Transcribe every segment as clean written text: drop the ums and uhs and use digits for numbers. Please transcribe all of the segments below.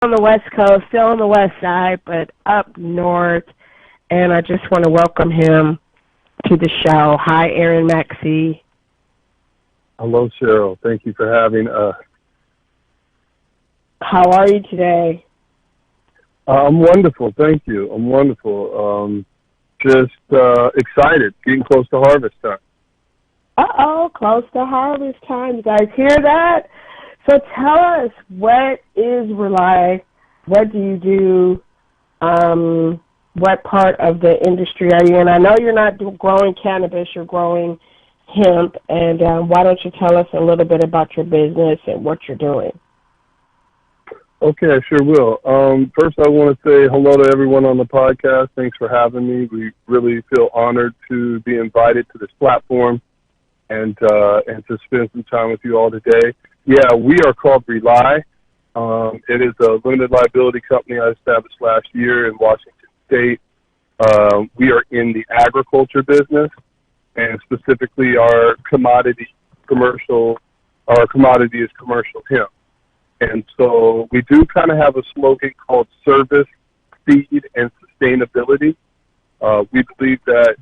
on the West Coast, still on the West Side, but up north. And I just want to welcome him to the show. Hi, Aaron Maxey. Hello, Cheryl. Thank you for having us. How are you today? I'm wonderful. Thank you. I'm wonderful. Just excited, getting close to harvest time. Uh-oh, close to harvest time. You guys hear that? So tell us, what is Rely? What do you do? What part of the industry are you in? I know you're not growing cannabis, you're growing hemp. And why don't you tell us a little bit about your business and what you're doing? Okay, I sure will. First, I want to say hello to everyone on the podcast. Thanks for having me. We really feel honored to be invited to this platform and to spend some time with you all today. Yeah, we are called Rely. It is a limited liability company I established last year in Washington State. We are in the agriculture business, and specifically our commodity is commercial hemp. And so we do kind of have a slogan called service, speed, and sustainability. We believe that,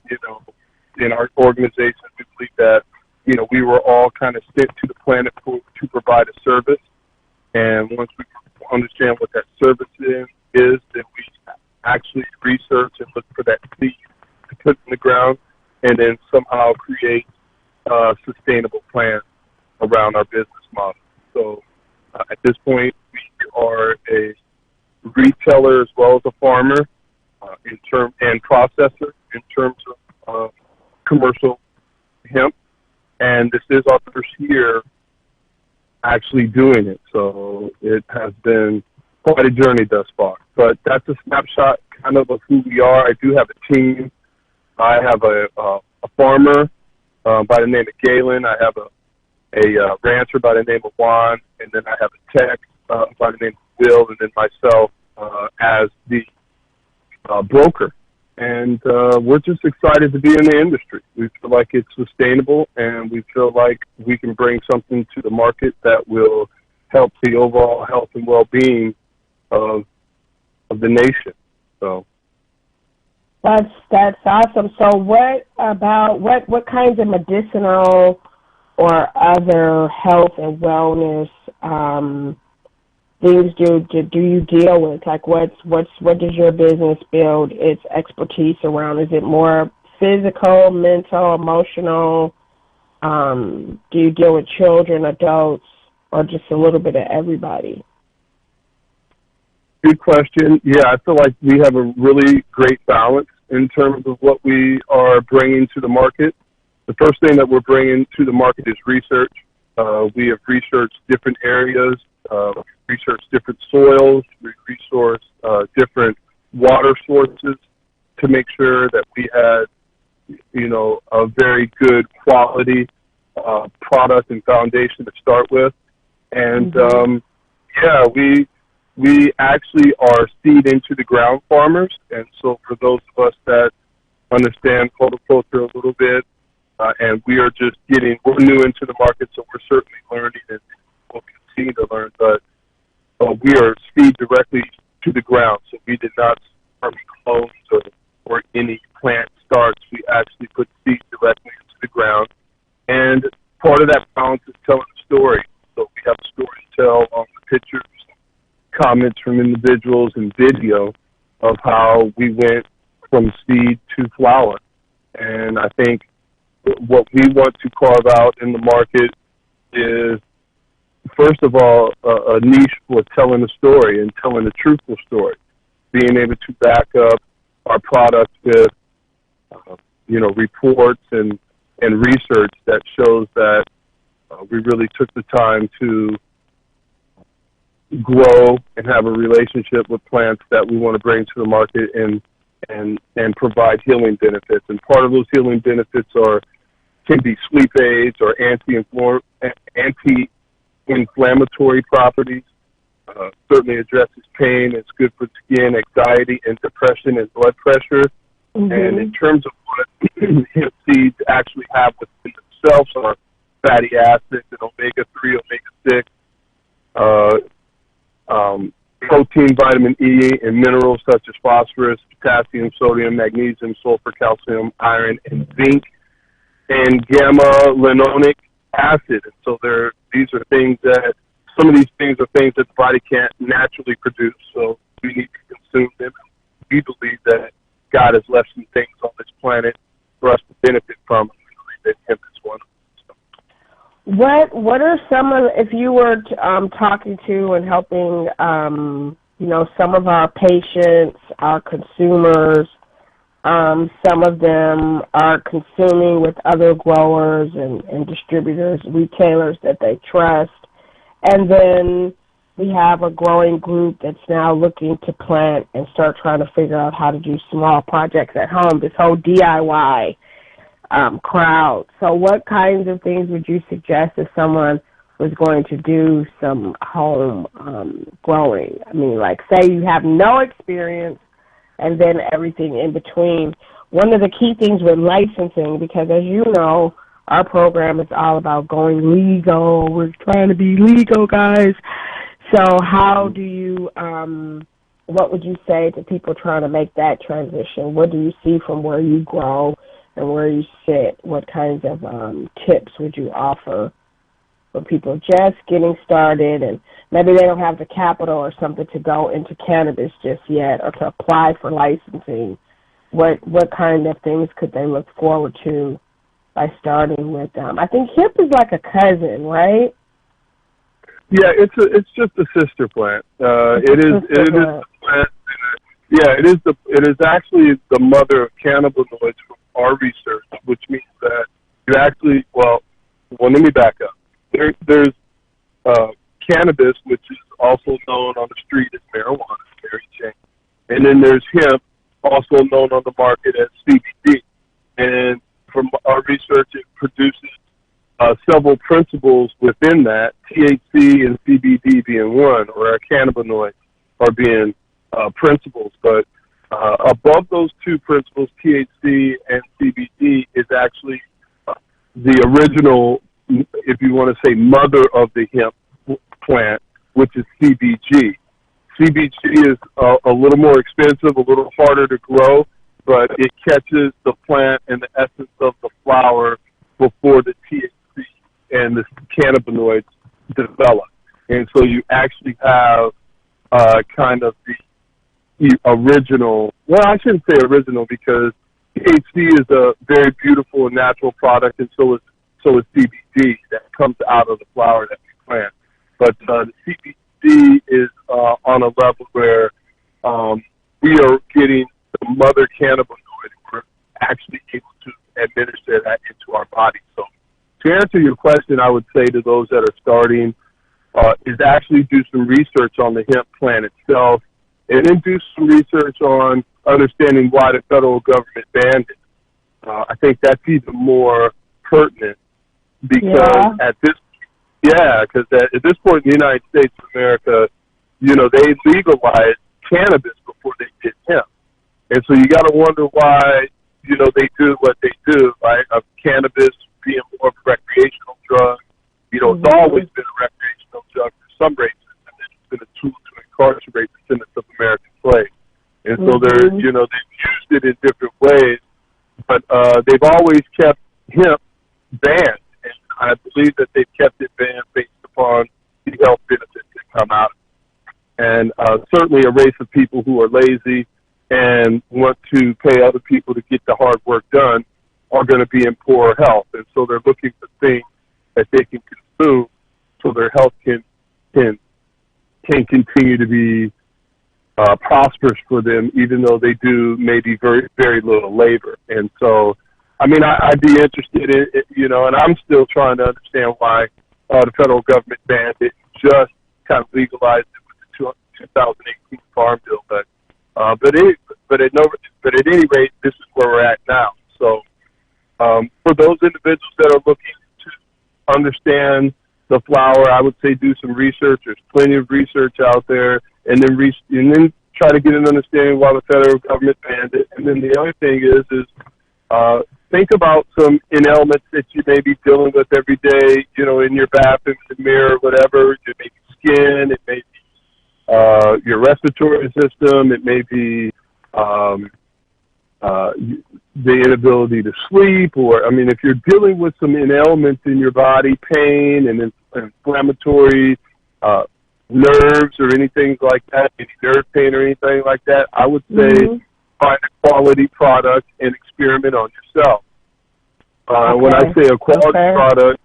in our organization, we believe that, we were all kind of sent to the planet to provide a service. And once we understand what that service is, then we actually research and look for that seed to put in the ground and then somehow create a sustainable plan around our business model. So at this point, we are a retailer as well as a farmer and processor in terms of commercial hemp. And this is our first year actually doing it. So it has been quite a journey thus far. But that's a snapshot kind of who we are. I do have a team. I have a farmer by the name of Galen. I have a rancher by the name of Juan, and then I have a tech by the name of Will, and then myself as the broker. And we're just excited to be in the industry. We feel like it's sustainable, and we feel like we can bring something to the market that will help the overall health and well-being of the nation. So that's awesome. So what kinds of medicinal or other health and wellness things do you deal with? Like what does your business build its expertise around? Is it more physical, mental, emotional? Do you deal with children, adults, or just a little bit of everybody? Good question. Yeah, I feel like we have a really great balance in terms of what we are bringing to the market. The first thing that we're bringing to the market is research. We have researched different areas, researched different soils, we researched different water sources to make sure that we had, a very good quality product and foundation to start with. And we actually are seed into the ground farmers. And so for those of us that understand horticulture a little bit, and we're new into the market, so we're certainly learning and we'll continue to learn, but we are seed directly to the ground. So we did not start clones or any plant starts. We actually put seed directly into the ground. And part of that balance is telling a story. So we have a story to tell on the pictures, comments from individuals, and video of how we went from seed to flower. And I think what we want to carve out in the market is, first of all, a niche for telling a story and telling a truthful story, being able to back up our product with, reports and research that shows that we really took the time to grow and have a relationship with plants that we want to bring to the market and provide healing benefits. And part of those healing benefits can be sleep aids or anti-inflammatory properties. Certainly addresses pain. It's good for skin, anxiety, and depression and blood pressure. Mm-hmm. And in terms of what hemp seeds actually have within themselves are fatty acids and omega-3, omega-6, protein, vitamin E, and minerals such as phosphorus, potassium, sodium, magnesium, sulfur, calcium, iron, and zinc, and gamma-linolic acid. And so these are things that, some of these things are things that the body can't naturally produce, so we need to consume them. We believe that God has left some things on this planet for us to benefit from, and we believe that hemp is one of them. What are some of, if you were talking to and helping, some of our patients, our consumers, some of them are consuming with other growers and distributors, retailers that they trust, and then we have a growing group that's now looking to plant and start trying to figure out how to do small projects at home, this whole DIY crowd. So what kinds of things would you suggest if someone was going to do some home growing? I mean, like, say you have no experience and then everything in between. One of the key things with licensing, because as you know, our program is all about going legal. We're trying to be legal, guys. So how do you, what would you say to people trying to make that transition? What do you see from where you grow and where you sit? What kinds of tips would you offer for people just getting started and maybe they don't have the capital or something to go into cannabis just yet or to apply for licensing? What kind of things could they look forward to by starting with them? I think hemp is like a cousin, right? Yeah, it's just a sister plant. It is the plant. Yeah, it is actually the mother of cannabinoids from our research, which means that you actually, well, let me back up. There's cannabis, which is also known on the street as marijuana, Mary Jane, and then there's hemp, also known on the market as CBD. And from our research, it produces several principles within that, THC and CBD being one, or our cannabinoids are being principles. But above those two principles, THC and CBD, is actually the original, if you want to say, mother of the hemp plant, which is CBG. CBG is a little more expensive, a little harder to grow, but it catches the plant and the essence of the flower before the THC and the cannabinoids develop. And so you actually have kind of the original, well, I shouldn't say original because THC is a very beautiful and natural product, and so is CBD that comes out of the flower that we plant. But the CBD is on a level where we are getting the mother cannabinoid. We're actually able to administer that into our body. So to answer your question, I would say to those that are starting is actually do some research on the hemp plant itself, and then do some research on understanding why the federal government banned it. I think that's even more pertinent because at this point in the United States of America, they legalized cannabis before they did hemp. And so you got to wonder why, they do what they do, right? Of cannabis being more of a recreational drug. It's always been a recreational drug for some races, and it's been a tool to incarcerate descendants of American slaves. And so they've used it in different ways, but they've always kept hemp banned. And I believe that they've kept it banned based upon the health benefits that come out. And certainly a race of people who are lazy and want to pay other people to get the hard work done are going to be in poor health. And so they're looking for things that they can consume so their health can continue to be prosperous for them, even though they do maybe very, very little labor. And so, I mean, I'd be interested in it, and I'm still trying to understand why the federal government banned it, just kind of legalized it with the 2018 Farm Bill. But at any rate, this is where we're at now. So for those individuals that are looking to understand the flower, I would say do some research. There's plenty of research out there, and then try to get an understanding why the federal government banned it. And then the other thing is think about some ailments that you may be dealing with every day, in your bathroom, in the mirror, whatever. It may be skin, it may be your respiratory system. It may be the inability to sleep, or, I mean, if you're dealing with some ailments in your body, pain and inflammatory nerves or anything like that, any nerve pain or anything like that, I would say find a quality product and experiment on yourself. When I say a quality product,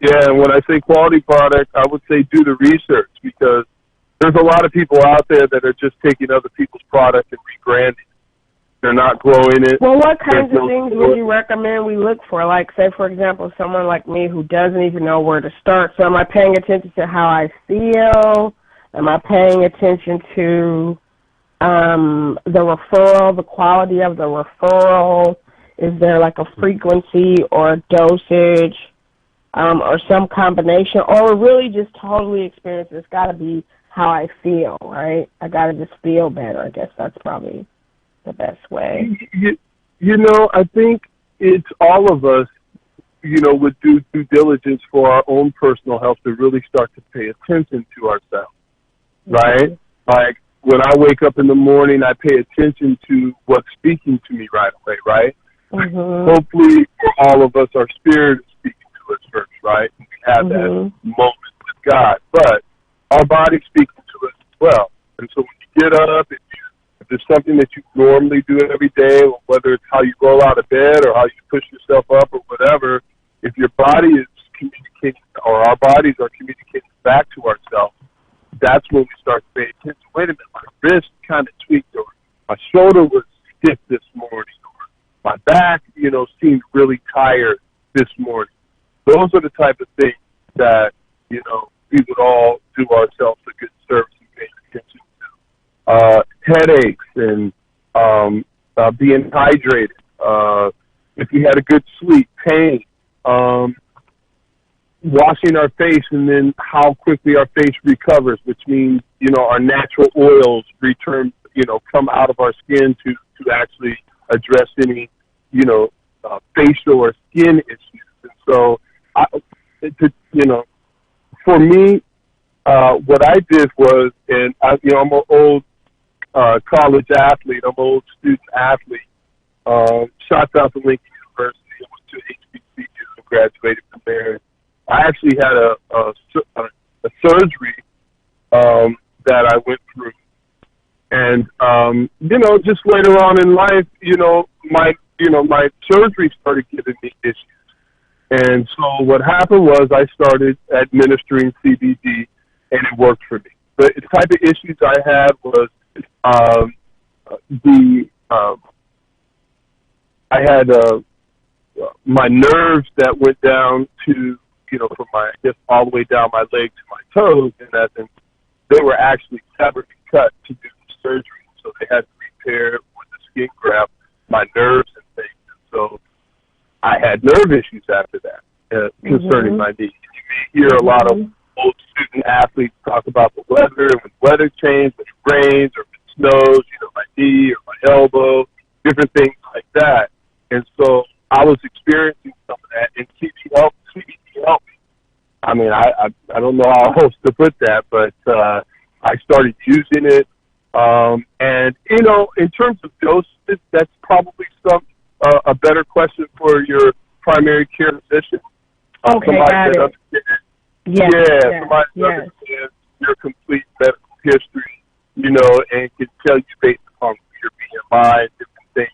and when I say quality product, I would say do the research, because there's a lot of people out there that are just taking other people's product and rebranding it. They're not growing it. Well, what kinds of things would you recommend we look for? Like, say, for example, someone like me who doesn't even know where to start. So am I paying attention to how I feel? Am I paying attention to the referral, the quality of the referral? Is there like a frequency or a dosage or some combination? Or really just totally experience? It's got to be how I feel, right? I got to just feel better. I guess that's probably the best way. You know, I think it's all of us, you know, would do due diligence for our own personal health to really start to pay attention to ourselves, right? Like, when I wake up in the morning, I pay attention to what's speaking to me right away, right? Hopefully, for all of us, our spirit is speaking to us first, right? And we have that moment with God. But our body's speaking to us as well. And so when you get up, if there's something that you normally do every day, whether it's how you roll out of bed or how you push yourself up or whatever, if your body is communicating, or our bodies are communicating back to ourselves, that's when we start to pay attention. Wait a minute, my wrist kind of tweaked, or my shoulder was stiff this morning, or my back, you know, seemed really tired this morning. Those are the type of things that, you know, we would all do ourselves a good service and pay attention to. Headaches and being hydrated, if we had a good sleep, pain, washing our face, and then how quickly our face recovers, which means, you know, our natural oils return, you know, come out of our skin to actually address any, you know, facial or skin issues. And so, you know, for me, what I did was, and you know, I'm an old college athlete. I'm an old student athlete. Shot out to Lincoln University. I went to HBCU and graduated from there. I actually had a surgery that I went through, and you know, just later on in life, you know, my surgery started giving me issues, and so what happened was I started administering CBD, and it worked for me. The type of issues I had was I had my nerves that went down to, you know, from my hip all the way down my leg to my toes, in essence, they were actually severed and cut to do the surgery. So they had to repair with the skin graft my nerves and things. And so I had nerve issues after that concerning my knee. You may hear a lot of old student athletes talk about the weather, and when weather changes, when it rains or if it snows, you know, my knee or my elbow, different things like that. And so I was experiencing some of that, and CBD helped me. I mean, I don't know how else to put that, but I started using it. And, you know, in terms of doses, that's probably a better question for your primary care physician. Okay, got it. Somebody that understands your complete medical history, you know, and can tell you based upon your BMI, different things,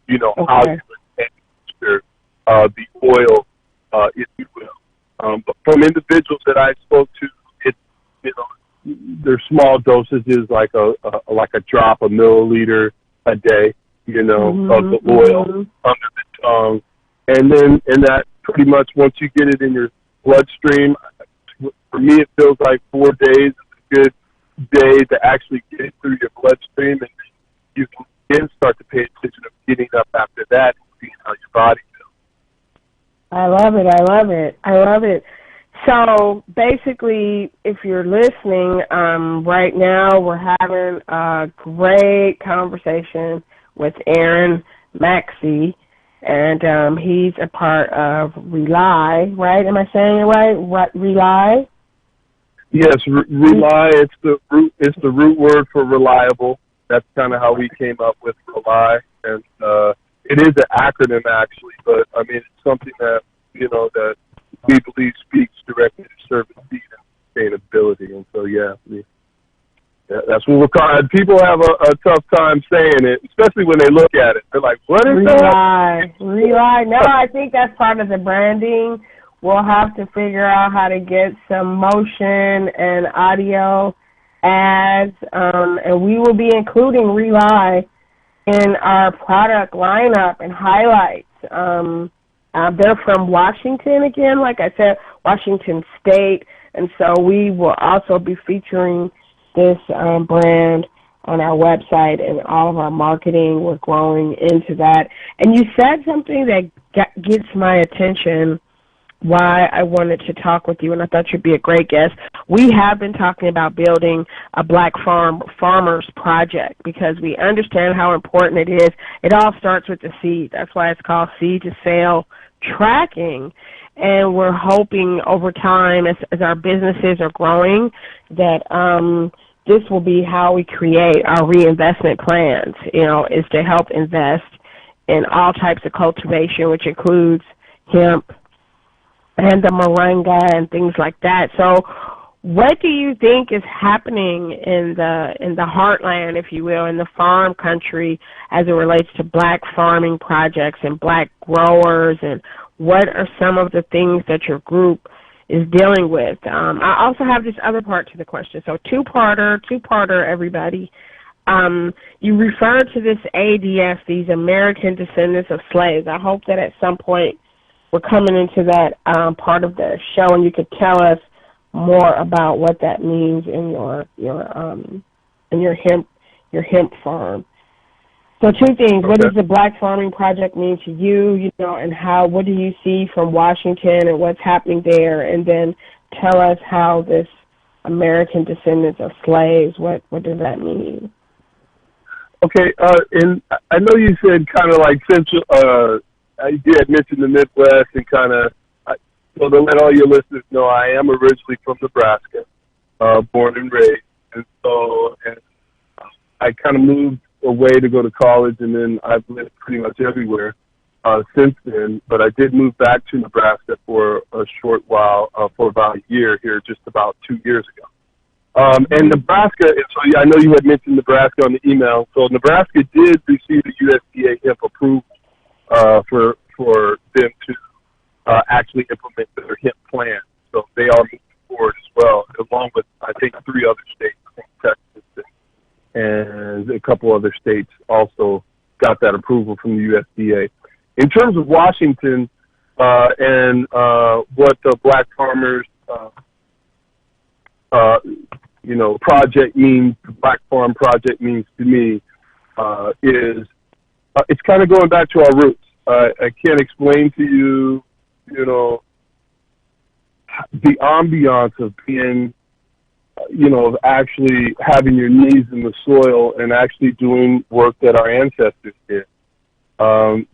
you know, how you administer the oil, if you will. But from individuals that I spoke to, it's, you know, they're small dosages, like a drop, a milliliter a day, you know, of the oil under the tongue. And then, and that pretty much, once you get it in your bloodstream, for me, it feels like 4 days is a good day to actually get it through your bloodstream, and you can then start to pay attention to getting up after that and seeing how your body feels. I love it. I love it. I love it. So basically, if you're listening, right now we're having a great conversation with Aaron Maxey, and he's a part of Rely, right? Am I saying it right? Rely? Yes, rely. It's the root word for reliable. That's kind of how we came up with rely, and it is an acronym actually. But I mean, it's something that that we believe speaks directly to service speed and sustainability. And so, that's what we're calling. People have a tough time saying it, especially when they look at it. They're like, "What is that?" Rely. No, I think that's part of the branding. We'll have to figure out how to get some motion and audio ads, and we will be including Rely in our product lineup and highlights. They're from Washington again, like I said, Washington State, and so we will also be featuring this brand on our website and all of our marketing. We're growing into that. And you said something that gets my attention, why I wanted to talk with you, and I thought you'd be a great guest. We have been talking about building a Black Farmers Project because we understand how important it is. It all starts with the seed. That's why it's called Seed to Sale Tracking. And we're hoping over time, as our businesses are growing, that this will be how we create our reinvestment plans, is to help invest in all types of cultivation, which includes hemp and the moringa and things like that. So what do you think is happening in the heartland, if you will, in the farm country as it relates to Black farming projects and Black growers, and what are some of the things that your group is dealing with? I also have this other part to the question. So two-parter, everybody. You refer to this ADS, these American Descendants of Slaves. I hope that at some point we're coming into that part of the show, and you could tell us more about what that means in your hemp farm. So two things. Okay. What does the Black Farming Project mean to you, and what do you see from Washington and what's happening there? And then tell us how this American Descendants of Slaves, what does that mean? Okay, and I know you said kind of like central, you had mentioned the Midwest and kind of, so to let all your listeners know, I am originally from Nebraska, born and raised. And so I kind of moved away to go to college, and then I've lived pretty much everywhere since then. But I did move back to Nebraska for a short while, for about a year here, just about 2 years ago. And Nebraska, so I know you had mentioned Nebraska on the email. So Nebraska did receive the USDA hemp approval for them to actually implement their hemp plan. So they are moving forward as well, along with, I think, 3 other states, I think Texas and a couple other states also got that approval from the USDA. In terms of Washington and what the Black Farmers project means, the Black Farm Project means to me, is it's kind of going back to our roots. I can't explain to you, the ambiance of being, of actually having your knees in the soil and actually doing work that our ancestors did.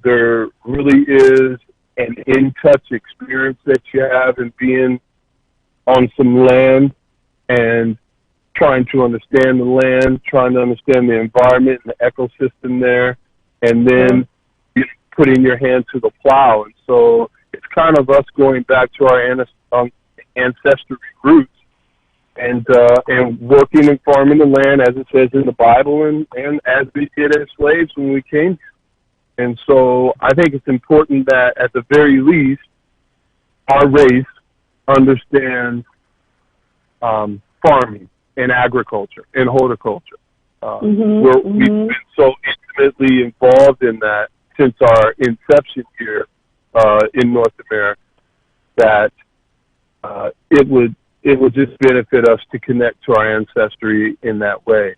There really is an in-touch experience that you have in being on some land and trying to understand the land, trying to understand the environment and the ecosystem there, and then putting your hand to the plow. And so it's kind of us going back to our ancestry roots and working and farming the land as it says in the Bible and as we did as slaves when we came here. And so I think it's important that at the very least our race understands farming and agriculture and horticulture. We've been so intimately involved in that since our inception here in North America that it would just benefit us to connect to our ancestry in that way.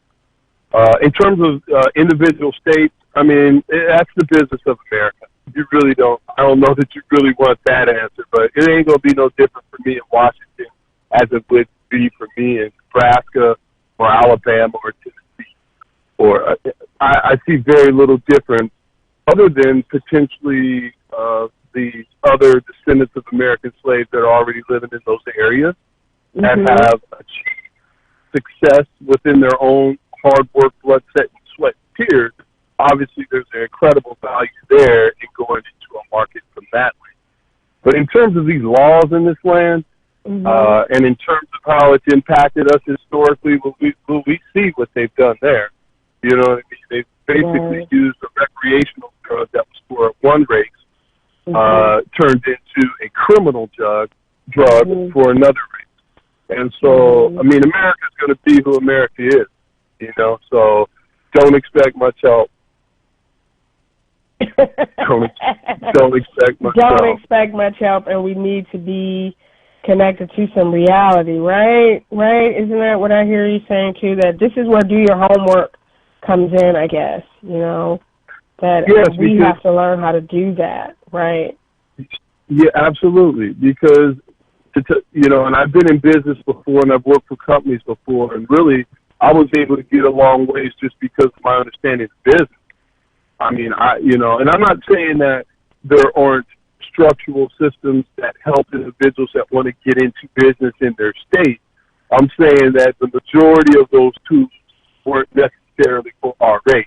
In terms of individual states, I mean, that's the business of America. You really don't, I don't know that you really want that answer, but it ain't going to be no different for me in Washington as it would be for me in Nebraska or Alabama or Tennessee. Or I see very little difference other than potentially the other descendants of American slaves that are already living in those areas that have achieved success within their own hard work, blood, sweat, and tears, obviously there's an incredible value there in going into a market from that way. But in terms of these laws in this land, and in terms of how it's impacted us historically, we see what they've done there. You know what I mean? They've basically used a recreational drug that was for one race, turned into a criminal drug for another race. And so, I mean, America's going to be who America is, you know, so don't expect much help. Don't expect much help. Don't expect much help, and we need to be connected to some reality, right? Right? Isn't that what I hear you saying, too, that this is where do your homework comes in, I guess, you know, that we have to learn how to do that, right? Yeah, absolutely, because, you know, and I've been in business before and I've worked for companies before, and really I was able to get a long ways just because of my understanding of business. I mean, you know, and I'm not saying that there aren't structural systems that help individuals that want to get into business in their state. I'm saying that the majority of those tools weren't necessarily for our race.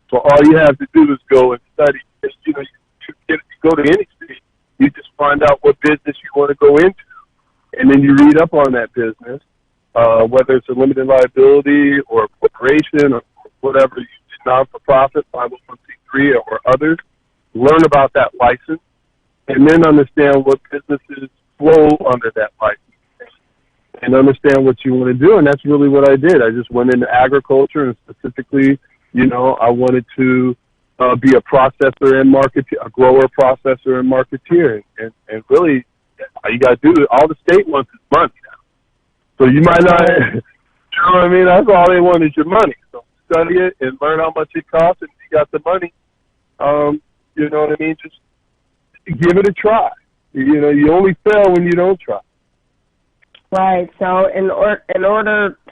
So all you have to do is go and study. You know, you go to any state, you just find out what business you want to go into, and then you read up on that business, whether it's a limited liability or a corporation or whatever, non-for-profit, 501c3 or others. Learn about that license, and then understand what businesses flow under that license, and understand what you want to do. And that's really what I did. I just went into agriculture, and specifically, you know, I wanted to be a processor and marketeer, a grower, processor, and marketeer. And really, all you got to do, all the state wants is money now. So you might not, you know what I mean? That's all they want is your money. So study it and learn how much it costs, and if you got the money, you know what I mean? Just give it a try. You know, you only fail when you don't try. Right. So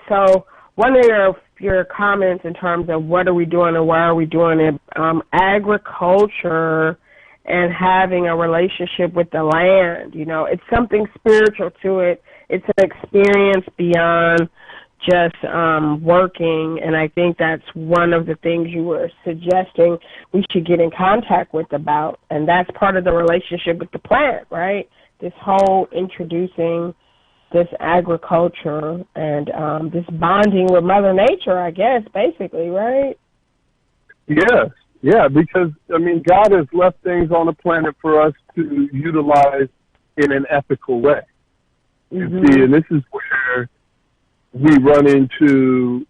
so one of your comments in terms of what are we doing and why are we doing it, agriculture and having a relationship with the land, you know, it's something spiritual to it. It's an experience beyond just working, and I think that's one of the things you were suggesting we should get in contact with about, and that's part of the relationship with the plant, right? This whole introducing this agriculture and this bonding with Mother Nature, I guess, basically, right? Yes, yeah, because, I mean, God has left things on the planet for us to utilize in an ethical way. And see, and this is where we run into,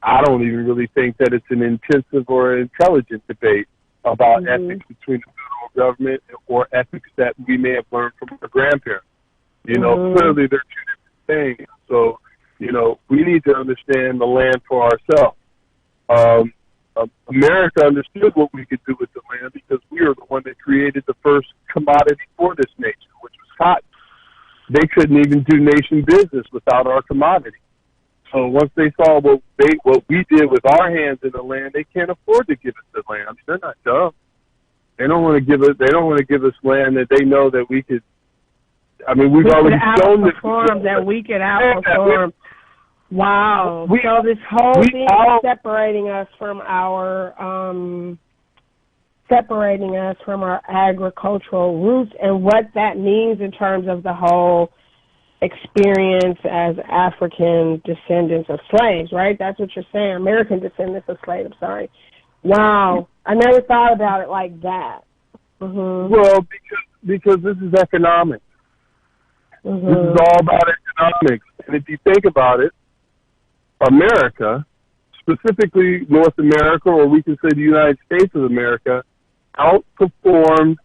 I don't even really think that it's an intensive or intelligent debate about ethics between the federal government or ethics that we may have learned from our grandparents. You know, clearly they're two different things. So, you know, we need to understand the land for ourselves. America understood what we could do with the land because we are the one that created the first commodity for this nation, which was cotton. They couldn't even do nation business without our commodity. So once they saw what we did with our hands in the land, they can't afford to give us the land. I mean, they're not dumb. They don't want to give us. They don't want to give us land that they know that we could. I mean, we've already shown that we could outperform. Wow. So this whole thing is separating us from our agricultural roots and what that means in terms of the whole experience as African descendants of slaves, right? That's what you're saying, American descendants of slaves, I'm sorry. Wow. I never thought about it like that. Well, because this is economics. This is all about economics. And if you think about it, America, specifically North America, or we can say the United States of America, outperformed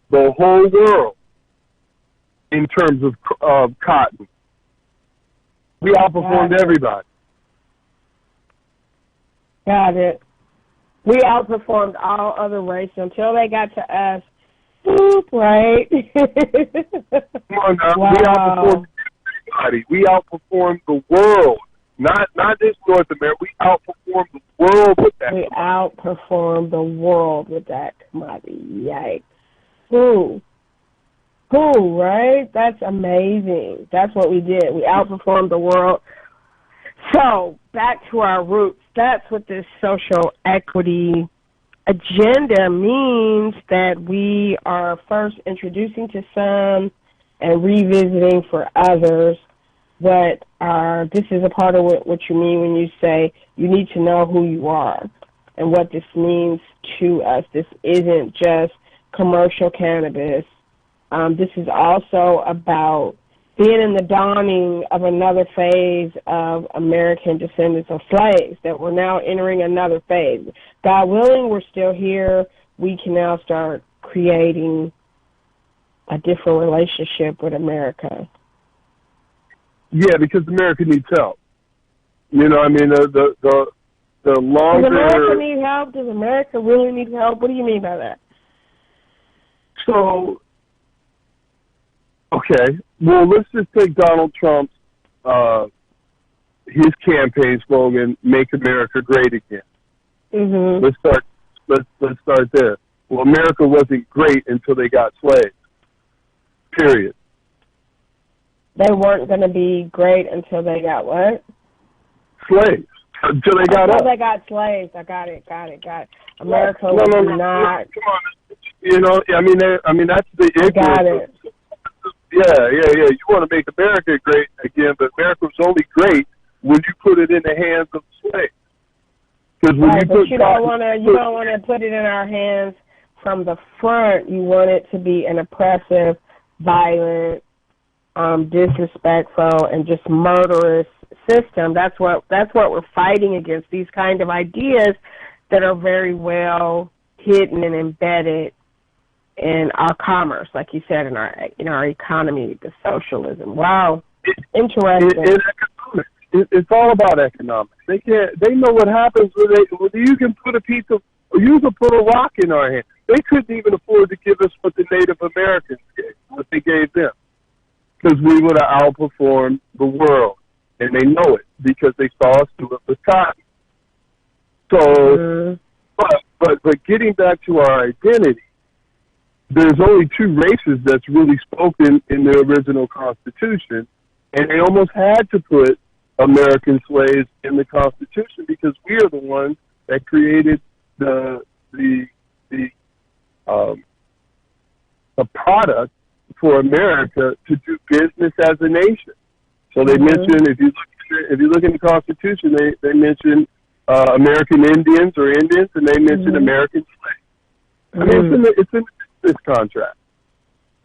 the whole world in terms of cotton. We outperformed everybody. Got it. We outperformed all other races until they got to us. Boop, right? Wow. We outperformed everybody. We outperformed the world. Not just North America. We outperformed the world with that. We outperformed the world with that commodity. Yikes. Ooh. Cool, right? That's amazing. That's what we did. We outperformed the world. So, back to our roots. That's what this social equity agenda means, that we are first introducing to some and revisiting for others this is a part of what you mean when you say you need to know who you are and what this means to us. This isn't just commercial cannabis. This is also about being in the dawning of another phase of American descendants of slaves, that we're now entering another phase. God willing, we're still here. We can now start creating a different relationship with America. Yeah, because America needs help. You know, I mean, the longer... Does America need help? Does America really need help? What do you mean by that? So, okay, well, let's just take Donald Trump's, his campaign slogan, "Make America Great Again." Mm-hmm. Let's start there. Well, America wasn't great until they got slaves. Period. They weren't going to be great until they got what? Slaves. Until they got us. Until they got slaves. I got it. America No, was not. Come on. You know, I mean, that's the ignorance. Got it. Yeah. You want to make America great again, but America was only great when you put it in the hands of slaves. Because when you don't want to put it in our hands from the front. You want it to be an oppressive, violent, disrespectful, and just murderous system. That's what we're fighting against. These kind of ideas that are very well hidden and embedded in our commerce, like you said, in our economy, the socialism. Wow, interesting. It's all about economics. They know what happens when you can put put a rock in our hand. They couldn't even afford to give us what the Native Americans gave, what they gave them, because we would have outperformed the world, and they know it because they saw us do it with cotton. So, but getting back to our identity, there's only two races that's really spoken in the original Constitution, and they almost had to put American slaves in the Constitution because we are the ones that created the product for America to do business as a nation. So they mention, if you look in the Constitution, they mention American Indians or Indians, and they mention American slaves. I mean, it's in this contract.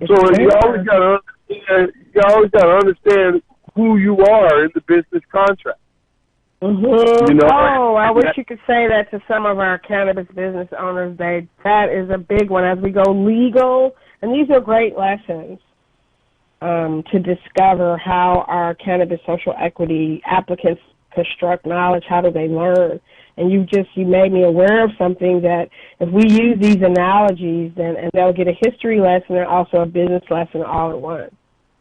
So you always got to understand who you are in the business contract. Mm-hmm. You know, I wish you could say that to some of our cannabis business owners. That is a big one as we go legal. And these are great lessons to discover how our cannabis social equity applicants construct knowledge. How do they learn? And you made me aware of something that if we use these analogies, and they'll get a history lesson and also a business lesson all at once.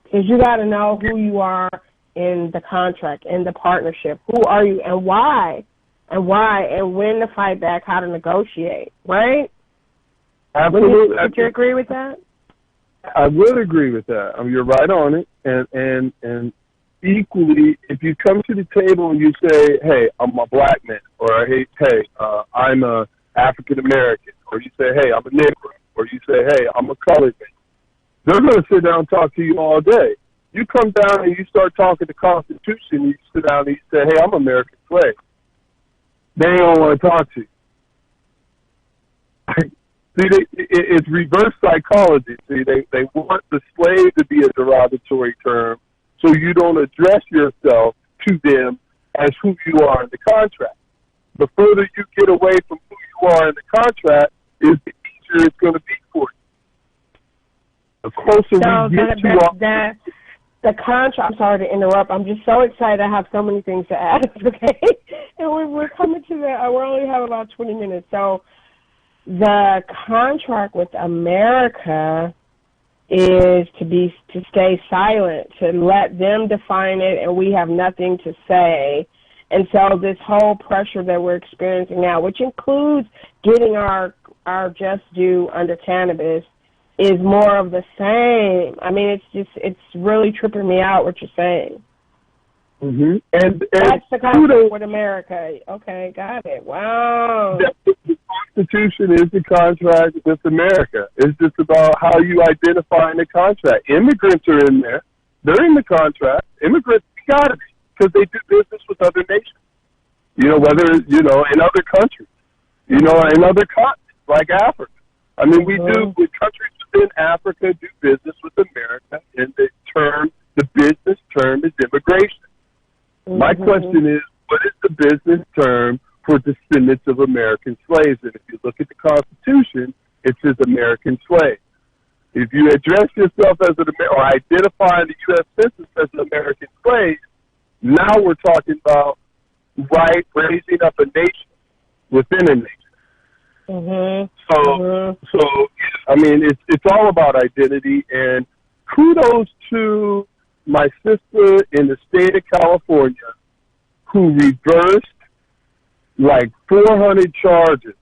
Because you got to know who you are in the contract, in the partnership. Who are you and why? And when to fight back, how to negotiate, right? Absolutely. Would you agree with that? I would agree with that. You're right on it. And equally, if you come to the table and you say, "Hey, I'm a black man," or "Hey, I'm a African American," or you say, "Hey, I'm a Negro," or you say, "Hey, I'm a colored man," they're going to sit down and talk to you all day. You come down and you start talking the Constitution, you sit down and you say, "Hey, I'm American slave." They don't want to talk to you. See, it's reverse psychology. See, they want the slave to be a derogatory term, so you don't address yourself to them as who you are in the contract. The further you get away from who you are in the contract, is the easier it's going to be for you. The closer we get to the contract. I'm sorry to interrupt. I'm just so excited. I have so many things to add. Okay, and we're coming to the. We only have about 20 minutes. So the contract with America is to stay silent, to let them define it, and we have nothing to say. And so this whole pressure that we're experiencing now, which includes getting our just due under cannabis, is more of the same. I mean, it's really tripping me out what you're saying. Mm-hmm. And that's the contract with America. Okay, got it. Wow. The Constitution is the contract with America. It's just about how you identify in the contract. Immigrants are in there. They're in the contract. Immigrants, you got to be, because they do business with other nations. You know, whether, you know, in other countries, you know, in other continents like Africa. I mean, we do, with countries within Africa, do business with America, and the business term is immigration. My question is, what is the business term for descendants of American slaves? And if you look at the Constitution, it says American slave. If you address yourself as or identify in the U.S. Census as an American slave, now we're talking about raising up a nation within a nation. So I mean, it's all about identity, and kudos to my sister in the state of California who reversed like 400 charges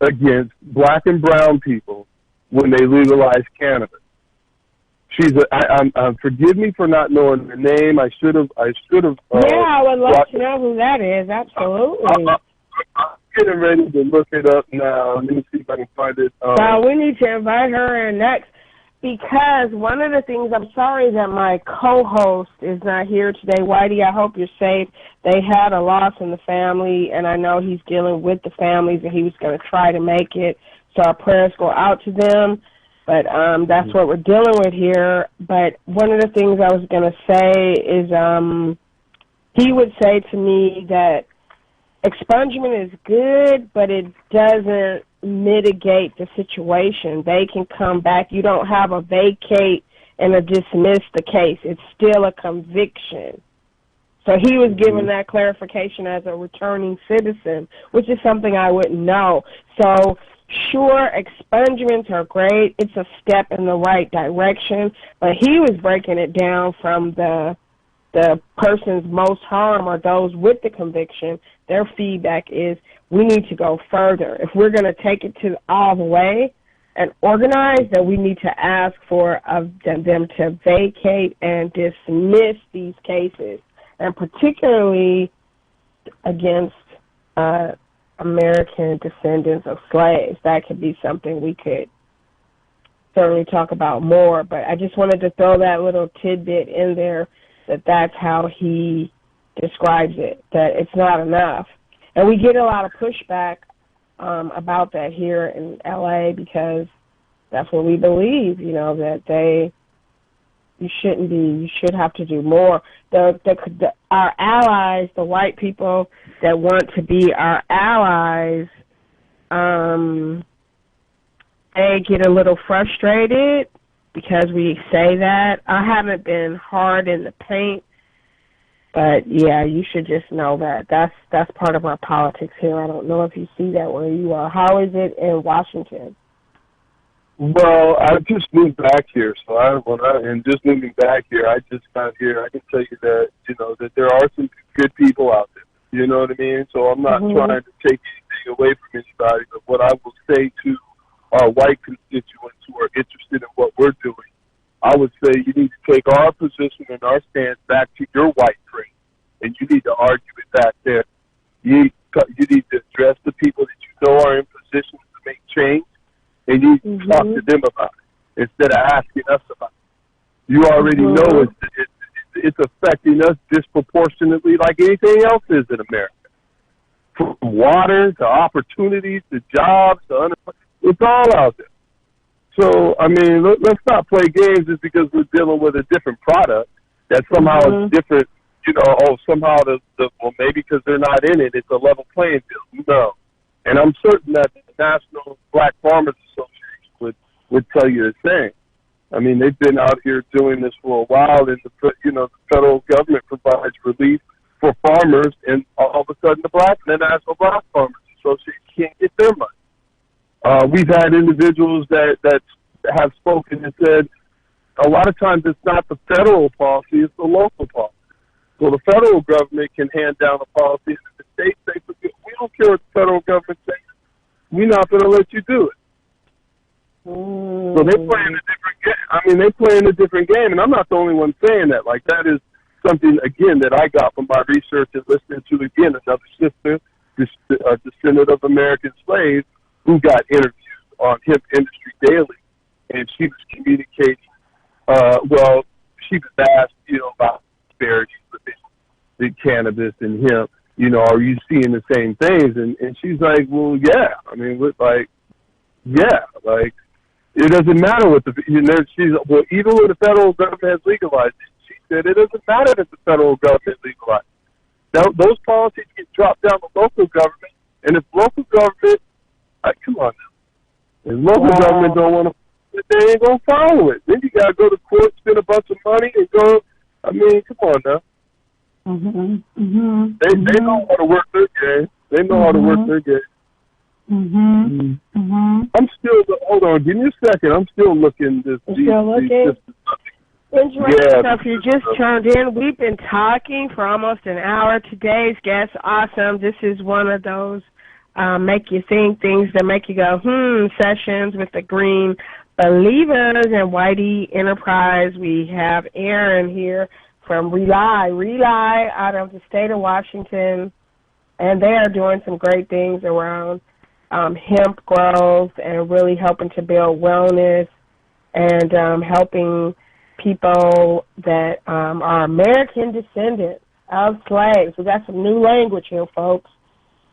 against black and brown people when they legalized cannabis. Forgive me for not knowing her name. I should have. I would love to know who that is. Absolutely. I'm getting ready to look it up now. Let me see if I can find it. We need to invite her in next, because one of the things, I'm sorry that my co-host is not here today. Whitey, I hope you're safe. They had a loss in the family, and I know he's dealing with the families, and he was going to try to make it. So our prayers go out to them. But that's what we're dealing with here. But one of the things I was going to say is he would say to me that expungement is good, but it doesn't mitigate the situation. They can come back. You don't have a vacate and a dismiss the case. It's still a conviction. So he was given that clarification as a returning citizen, which is something I wouldn't know. So sure, expungements are great. It's a step in the right direction, but he was breaking it down from the person's most harm, or those with the conviction. Their feedback is, we need to go further. If we're going to take it to all the way and organize, then we need to ask for them to vacate and dismiss these cases, and particularly against American descendants of slaves. That could be something we could certainly talk about more, but I just wanted to throw that little tidbit in there, that's how he describes it, that it's not enough. And we get a lot of pushback about that here in L.A. because that's what we believe, you know, that you should have to do more. Our allies, the white people that want to be our allies, they get a little frustrated because we say that. I haven't been hard in the paint, but yeah, you should just know that. That's part of our politics here. I don't know if you see that where you are. How is it in Washington? Well, I just moved back here, and just moving back here, I just got here. I can tell you that, you know, that there are some good people out there. You know what I mean? So I'm not trying to take anything away from anybody, but what I will say to our white constituents who are interested in what we're doing, I would say you need to take our position and our stance back to your white friends, and you need to argue it back there. You need to address the people that you know are in positions to make change, and you need to talk to them about it instead of asking us about it. You already know it's affecting us disproportionately like anything else is in America. From water to opportunities to jobs to unemployment, it's all out there. So, I mean, let's not play games just because we're dealing with a different product that somehow is different, you know, somehow well, maybe because they're not in it, it's a level playing field. No. And I'm certain that the National Black Farmers Association would tell you the same. I mean, they've been out here doing this for a while, and the federal government provides relief for farmers, and all of a sudden the National Black Farmers Association can't get their money. We've had individuals that have spoken and said a lot of times it's not the federal policy, it's the local policy. So the federal government can hand down a policy, and the states say, we don't care what the federal government says. We're not going to let you do it. So they play in a different game. I mean, they play in a different game, and I'm not the only one saying that. Like, that is something, again, that I got from my research and listening to, again, another sister, descendant of American slaves, who got interviewed on Hemp Industry Daily, and she was communicating, she was asked, about disparities within the cannabis and hemp, are you seeing the same things? And she's like, well, yeah. I mean, it doesn't matter what even when the federal government has legalized it, she said it doesn't matter if the federal government legalized it. Those policies get dropped down to local government, and if local government, come on now, if local government don't want to, they ain't gonna follow it. Then you gotta go to court, spend a bunch of money, and go. I mean, come on now. They know how to work their game. They know how to work their game. I'm still. Hold on, give me a second. I'm still looking. Interesting stuff. You just turned in. We've been talking for almost an hour. Today's guest, awesome. This is one of those make you think things that make you go, sessions with the Green Believers and Whitey Enterprise. We have Aaron here from Rely out of the state of Washington, and they are doing some great things around hemp growth and really helping to build wellness and helping people that are American descendants of slaves. We got some new language here, folks,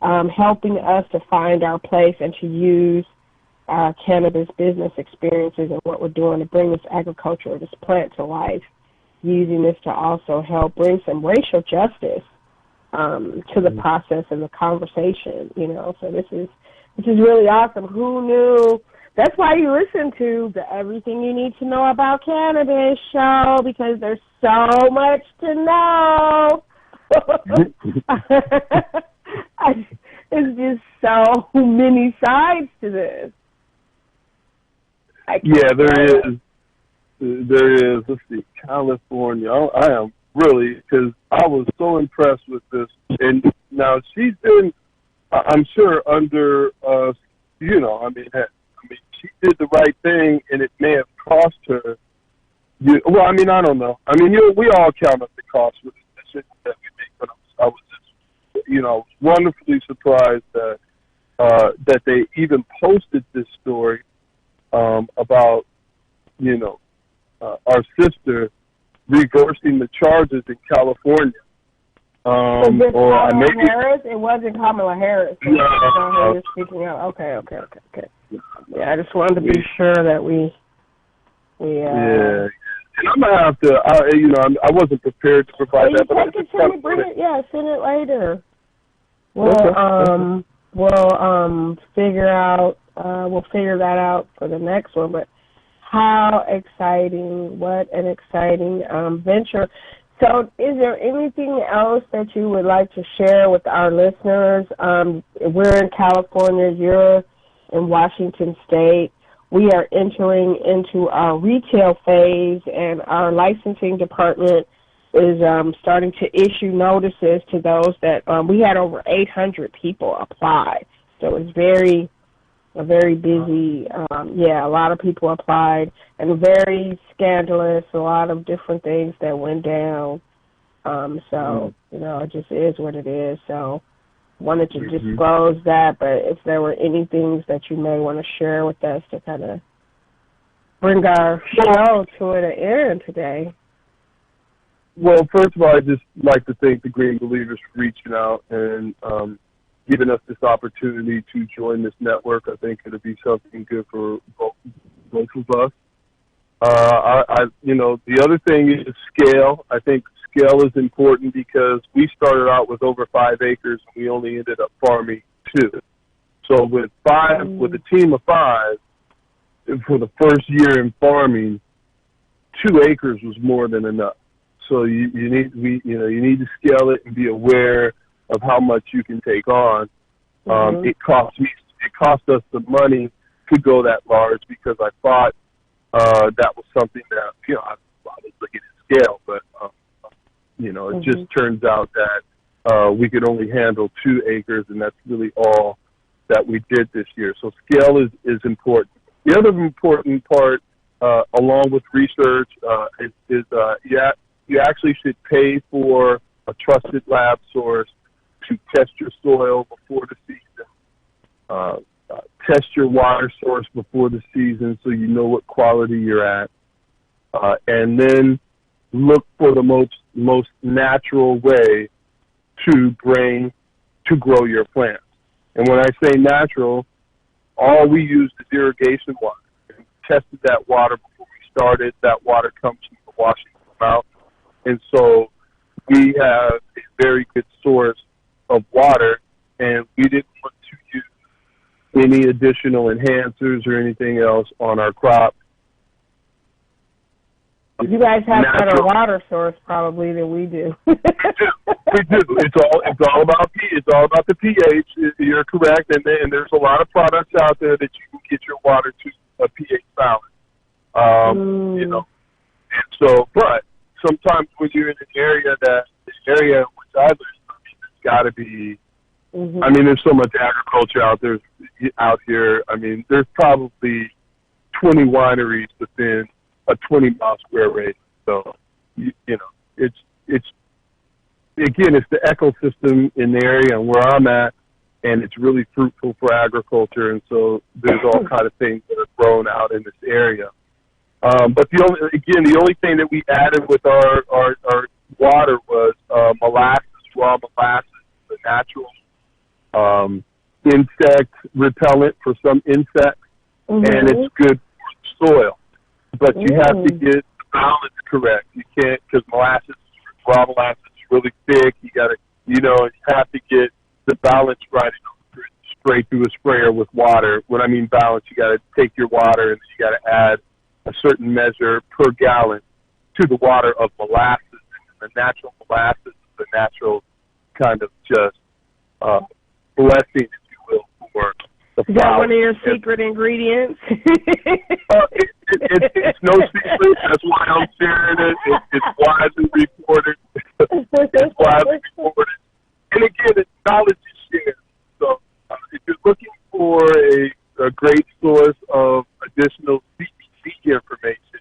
helping us to find our place and to use our cannabis business experiences and what we're doing to bring this agriculture, this plant to life, using this to also help bring some racial justice to the process and the conversation, So this is really awesome. Who knew? That's why you listen to the Everything You Need to Know About Cannabis show, because there's so much to know. It's just so many sides to this. There is. Let's see, California. I am really, because I was so impressed with this. And now she's been, I'm sure, under, she did the right thing, and it may have cost her. I don't know. We all count up the cost with the decisions that we make. But I was just, wonderfully surprised that they even posted this story about, our sister reversing the charges in California. Harris? It wasn't Kamala Harris. No. Speaking out. Okay. Yeah, I just wanted to be sure that we. Yeah, and I'm gonna have to. I wasn't prepared to provide that. But send it later. We'll figure out. We'll figure that out for the next one. But how exciting! What an exciting venture. So is there anything else that you would like to share with our listeners? We're in California, you're in Washington State. We are entering into our retail phase, and our licensing department is starting to issue notices to those that we had over 800 people apply. So it's very busy. A lot of people applied, and very scandalous, a lot of different things that went down. It just is what it is. So wanted to disclose that, but if there were any things that you may want to share with us to kind of bring our show to an end today. Well, first of all, I'd just like to thank the Green Believers for reaching out and giving us this opportunity to join this network. I think it'll be something good for both of us. The other thing is scale. I think scale is important because we started out with over 5 acres and we only ended up farming 2. So with a team of 5, for the first year in farming, 2 acres was more than enough. So you need to scale it and be aware of how much you can take on. It cost us the money to go that large because I thought that was something that I was looking at scale, but it just turns out that we could only handle 2 acres, and that's really all that we did this year. So scale is important. The other important part, along with research, you actually should pay for a trusted lab source to test your soil before the season, test your water source before the season so you know what quality you're at, and then look for the most natural way to grow your plants. And when I say natural, all we use is irrigation water. And we tested that water before we started. That water comes from the Washington Mountain. And so we have a very good source of water, and we didn't want to use any additional enhancers or anything else on our crop. You guys have better water source probably than we do. We do. It's all about the pH. You're correct, and there's a lot of products out there that you can get your water to a pH balance. You know, and so, but sometimes when you're in an area in which I live, it's got to be. I mean, there's so much agriculture out here. I mean, there's probably 20 wineries within a 20-mile square radius. So, you know, it's again, it's the ecosystem in the area and where I'm at, and it's really fruitful for agriculture. And so there's all kind of things that are grown out in this area. But the only thing that we added with our water was molasses, raw molasses, the natural insect repellent for some insects, and it's good for soil. But you have to get the balance correct. You can't, because raw molasses is really thick. You got to, you have to get the balance right. Spray through a sprayer with water. When I mean balance, you got to take your water and you got to add a certain measure per gallon to the water of molasses. And the natural molasses is the natural kind of just blessing, if you will, for the flower. Is that one of your secret ingredients? It's no secret. That's why I'm sharing it. It's widely reported. It's widely reported. And again, it's knowledge is shared. So if you're looking for a great source of additional CBD information,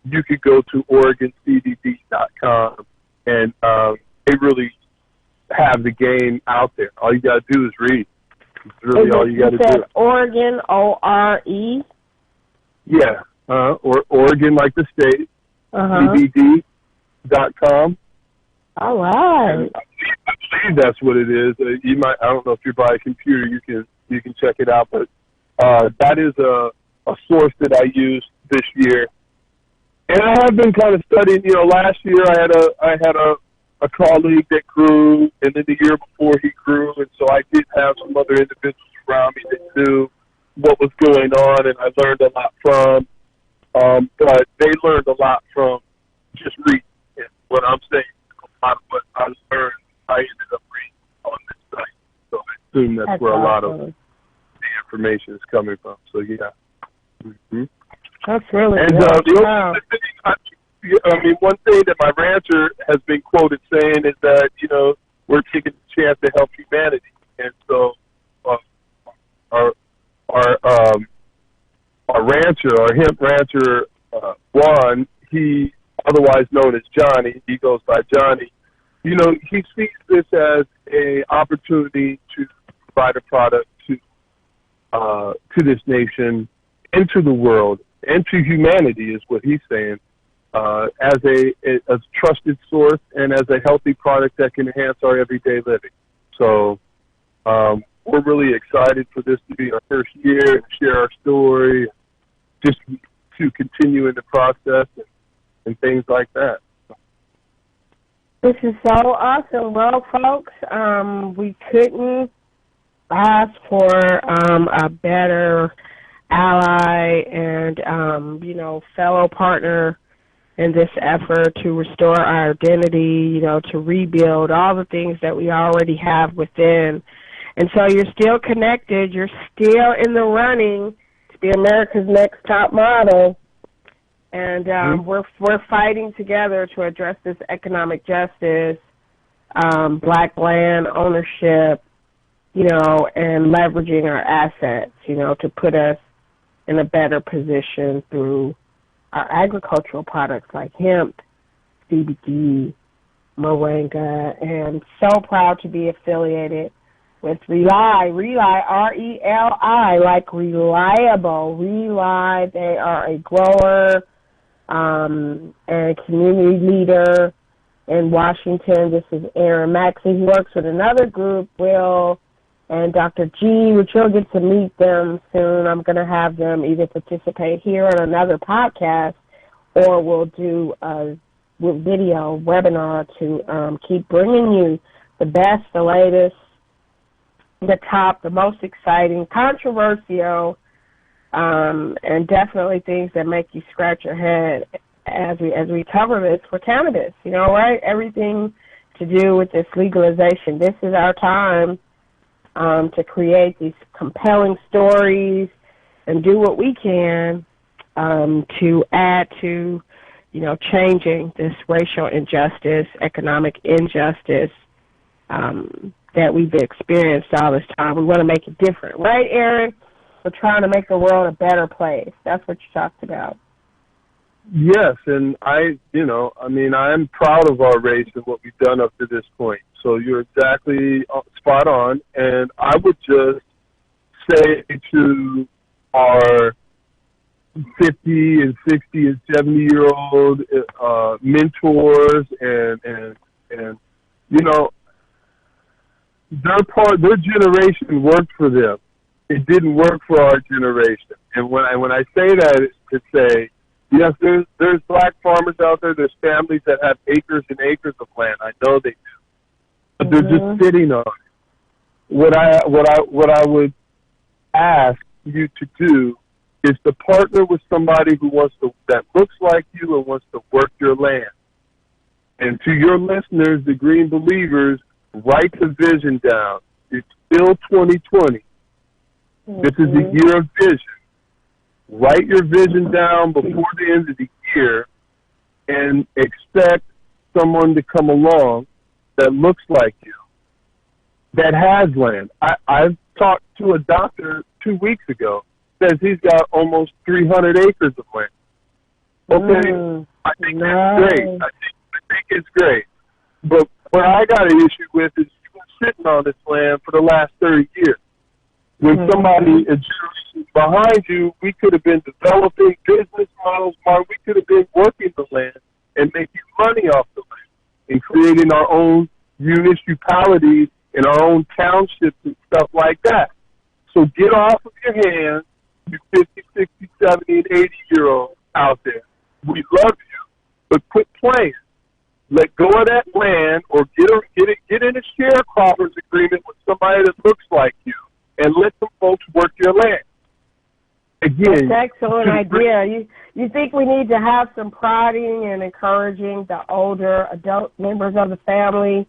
you could go to OregonCBD.com, and they really have the game out there. All you got to do is read. It's really all you got to do. Oregon, O-R-E? Yeah, or Oregon, like the state, CBD.com. All right. I believe that's what it is. You might, I don't know if you're by a computer, you can check it out, but that is a source that I used this year. And I have been kind of studying, last year I had a colleague that grew, and then the year before he grew, and so I did have some other individuals around me that knew what was going on, and I learned a lot from. But they learned a lot from just reading. And what I'm saying, a lot of what I learned, I ended up reading on this site. So I assume that's where a lot of the information is coming from. So yeah. That's really and one thing that my rancher has been quoted saying is that we're taking a chance to help humanity, and so our hemp rancher Juan, he otherwise known as Johnny, he goes by Johnny. He sees this as a opportunity to provide a product to this nation and to the world and to humanity, is what he's saying, as a trusted source and as a healthy product that can enhance our everyday living. So we're really excited for this to be our first year and share our story, just to continue in the process and things like that. This is so awesome. Well, folks, we couldn't ask for a better ally and, fellow partner in this effort to restore our identity, to rebuild all the things that we already have within. And so you're still connected. You're still in the running to be America's Next Top Model. And we're fighting together to address this economic justice, black land ownership, and leveraging our assets, to put us in a better position through our agricultural products like hemp, CBD, moringa, and so proud to be affiliated with Rely, R-E-L-I, like reliable. Rely, they are a grower and community leader in Washington. This is Aaron Maxey. He works with another group, Will and Dr. G, which you'll get to meet them soon. I'm going to have them either participate here on another podcast or we'll do a video webinar to keep bringing you the best, the latest, the top, the most exciting, controversial, and definitely things that make you scratch your head as we cover this for cannabis. You know, right? Everything to do with this legalization. This is our time to create these compelling stories and do what we can to add to, you know, changing this racial injustice, economic injustice that we've experienced all this time. We want to make it different. Right, Aaron? We're trying to make the world a better place. That's what you talked about. Yes, and I'm proud of our race and what we've done up to this point. So you're exactly spot on. And I would just say to our 50 and 60 and 70-year-old mentors and you know, their generation worked for them. It didn't work for our generation. And when I say that, it's to say, yes, there's black farmers out there. There's families that have acres and acres of land. I know they do, but they're just sitting on it. What I would ask you to do is to partner with somebody that looks like you and wants to work your land. And to your listeners, the Green Believers, write the vision down. It's still 2020. This is the year of vision. Write your vision down before the end of the year and expect someone to come along that looks like you, that has land. I've talked to a doctor 2 weeks ago, says he's got almost 300 acres of land. Okay, I think that's great. I think it's great. But what I got an issue with is you've been sitting on this land for the last 30 years. When somebody, a generation behind you, we could have been developing business models, we could have been working the land and making money off the land and creating our own municipalities and our own townships and stuff like that. So get off of your hands, you 50, 60, 70, and 80-year-olds out there. We love you, but quit playing. Let go of that land or get in a sharecroppers agreement with somebody that looks like you. And let some folks work your land. Again, that's an excellent idea. You think we need to have some prodding and encouraging the older adult members of the family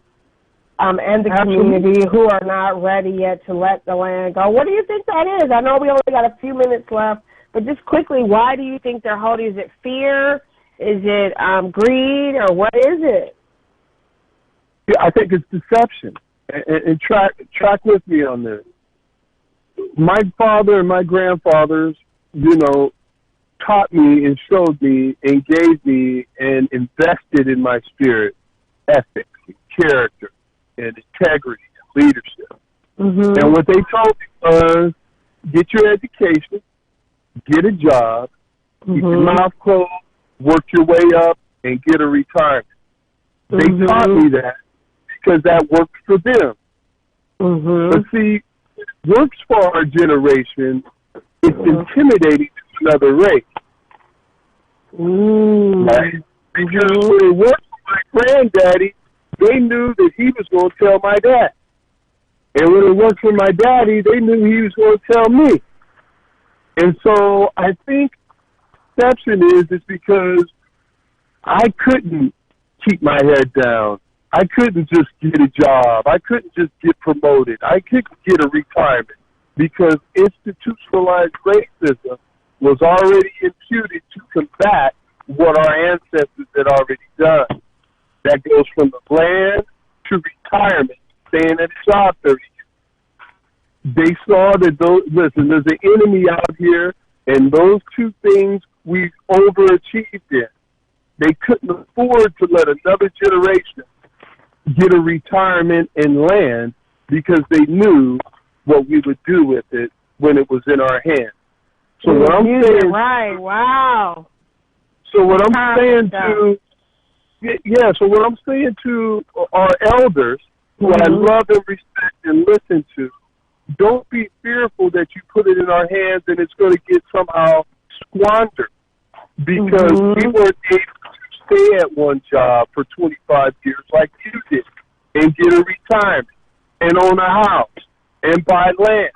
and the community who are not ready yet to let the land go. What do you think that is? I know we only got a few minutes left, but just quickly, why do you think they're holding? Is it fear? Is it greed? Or what is it? Yeah, I think it's deception. And track with me on this. My father and my grandfathers, taught me and showed me and gave me and invested in my spirit ethics, and character, and integrity, and leadership. And what they told me was, get your education, get a job, keep your mouth closed, work your way up, and get a retirement. They taught me that because that worked for them. But see, works for our generation, it's intimidating to another race. Right? Because when it worked for my granddaddy, they knew that he was going to tell my dad. And when it worked for my daddy, they knew he was going to tell me. And so I think exception is because I couldn't keep my head down. I couldn't just get a job. I couldn't just get promoted. I couldn't get a retirement because institutionalized racism was already imputed to combat what our ancestors had already done. That goes from the land to retirement, staying at a job 30 years. They saw that there's an enemy out here, And those two things we overachieved in. They couldn't afford to let another generation get a retirement in land because they knew what we would do with it when it was in our hands. So what I'm saying, right? Wow. So what I'm saying so what I'm saying to our elders, who I love and respect and listen to, don't be fearful that you put it in our hands and it's going to get somehow squandered, because we weren't able to stay at one job for 25 years like you did and get a retirement and own a house and buy land.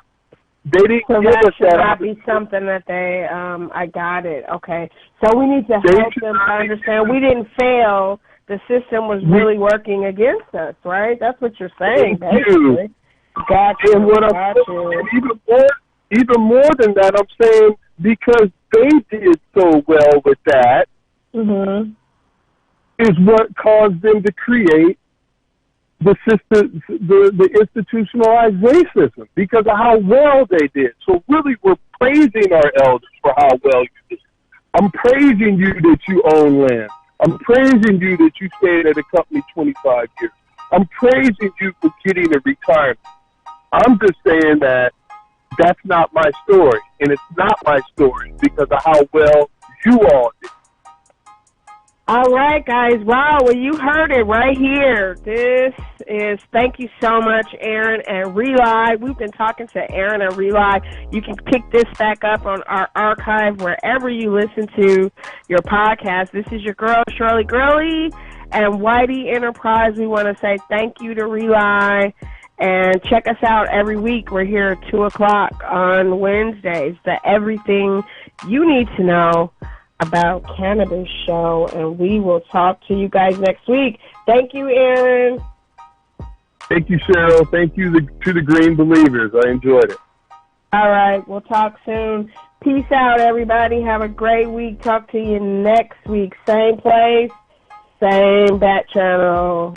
They didn't so give that us should that not be something that they, I got it. Okay. So we need to help them understand we didn't fail. The system was really working against us, right? That's what you're saying, basically. Gotcha. And what I'm saying, even more than that, I'm saying because they did so well with that is what caused them to create the system, the institutionalized racism, because of how well they did. So really, we're praising our elders for how well you did. I'm praising you that you own land. I'm praising you that you stayed at a company 25 years. I'm praising you for getting a retirement. I'm just saying that that's not my story, and it's not my story because of how well you all did. All right, guys. Wow, well, you heard it right here. Thank you so much, Aaron and Rely. We've been talking to Aaron and Rely. You can pick this back up on our archive wherever you listen to your podcast. This is your girl, Shirley Gurley, and Whitey Enterprise. We want to say thank you to Rely, and check us out every week. We're here at 2 o'clock on Wednesdays. The Everything You Need to Know About Cannabis show, and we will talk to you guys next week. Thank you, Aaron. Thank you, Cheryl. Thank you to the Green Believers. I enjoyed it. All right, we'll talk soon. Peace out, everybody. Have a great week. Talk to you next week. Same place, same bat channel.